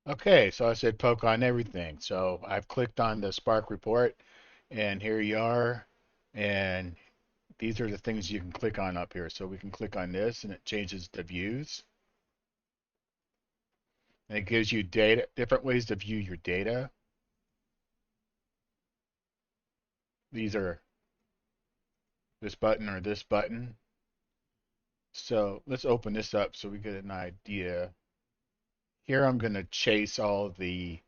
Okay, so I said poke on everything. So I've clicked on the Spark report, and here you are. And these are the things you can click on up here. So we can click on this, and it changes the views. And it gives you data, different ways to view your data. These are this button or this button. So let's open this up so we get an idea. Here I'm going to chase all the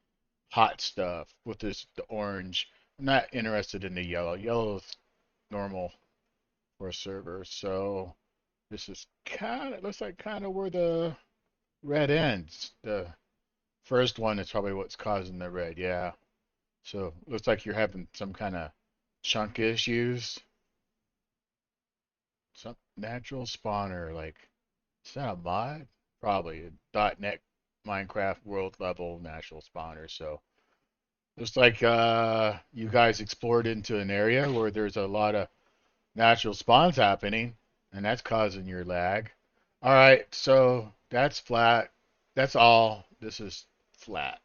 hot stuff with the orange. I'm not interested in the yellow. Yellow is normal for a server. So this is kind of looks like kind of where the red ends. The first one is probably what's causing the red. Yeah. So looks like you're having some kind of chunk issues. Some natural spawner like is that a mod? Probably a .NET Minecraft world level natural spawner. So looks like you guys explored into an area where there's a lot of natural spawns happening, and that's causing your lag. All right, so that's flat. That's all. This is flat.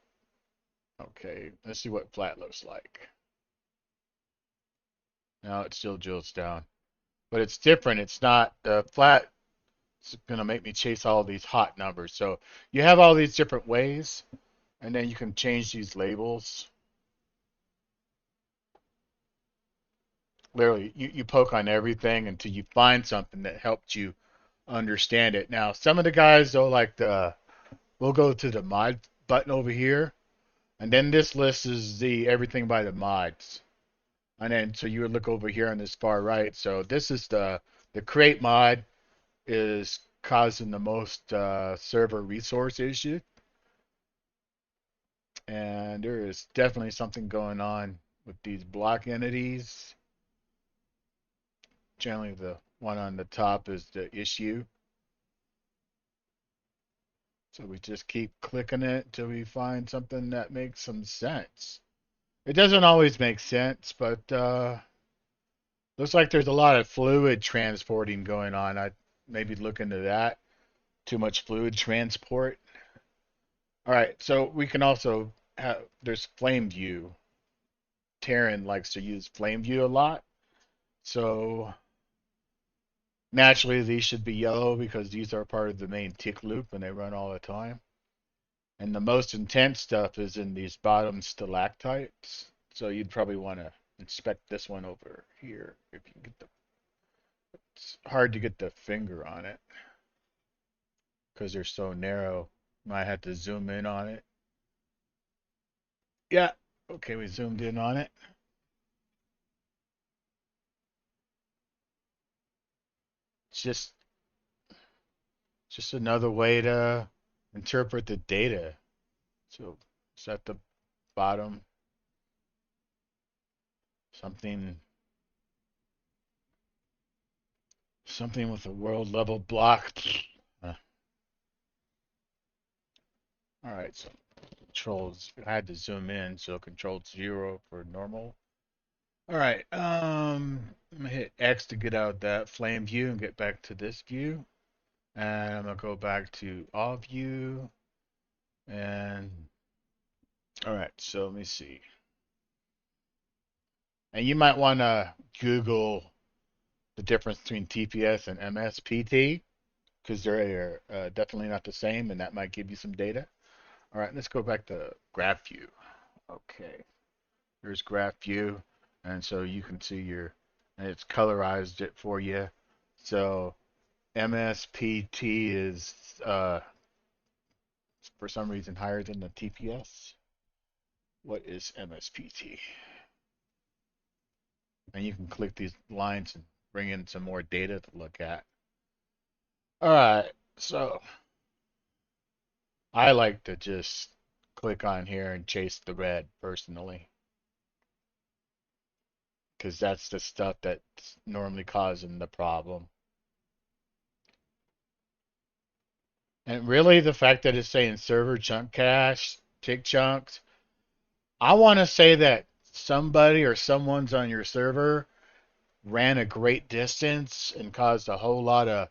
Okay, let's see what flat looks like. Now it still jilts down, but it's different. It's not flat. It's gonna make me chase all these hot numbers. So you have all these different ways, and then you can change these labels. Literally, you poke on everything until you find something that helps you understand it. Now, some of the guys though, like we'll go to the mod button over here, and then this list is the everything by the mods. And then so you would look over here on this far right. So this is the create mod is causing the most server resource issue, and there is definitely something going on with these block entities. Generally, the one on the top is the issue. So we just keep clicking it till we find something that makes some sense. It doesn't always make sense, but looks like there's a lot of fluid transporting going on. I maybe look into that. Too much fluid transport. All right, so we can also have there's flame view. Terran likes to use flame view a lot. So naturally these should be yellow because these are part of the main tick loop and they run all the time. And the most intense stuff is in these bottom stalactites. So you'd probably want to inspect this one over here if you get the. It's hard to get the finger on it because they're so narrow. Might have to zoom in on it. Yeah. Okay, we zoomed in on it. It's just another way to interpret the data. So it's at the bottom. Something something with a world level block. All right, so controls. I had to zoom in, so control 0 for normal. All right, I'm gonna hit X to get out of that flame view and get back to this view. And I'm gonna go back to all view. And all right, so let me see. And you might want to Google the difference between TPS and MSPT because they're definitely not the same, and that might give you some data. All right, let's go back to graph view. Okay, here's graph view, and so you can see and it's colorized it for you. So MSPT is for some reason higher than the TPS. What is MSPT? And you can click these lines and bring in some more data to look at. All right, so I like to just click on here and chase the red personally because that's the stuff that's normally causing the problem. And really, the fact that it's saying server chunk cache, tick chunks, I want to say that somebody or someone's on your server ran a great distance and caused a whole lot of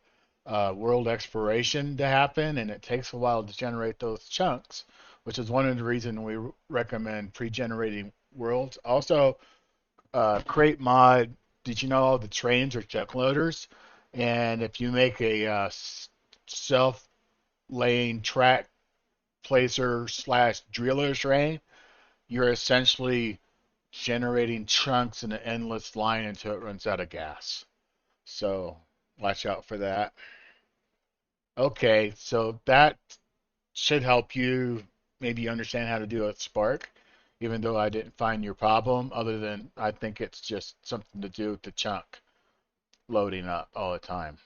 world exploration to happen, and it takes a while to generate those chunks. which is one of the reasons we recommend pre-generating worlds. Also, crate mod. Did you know the trains are check loaders? And if you make a self laying track placer slash driller train, you're essentially generating chunks in an endless line until it runs out of gas. So watch out for that. Okay, so that should help you maybe understand how to do a Spark, even though I didn't find your problem, other than I think it's just something to do with the chunk loading up all the time.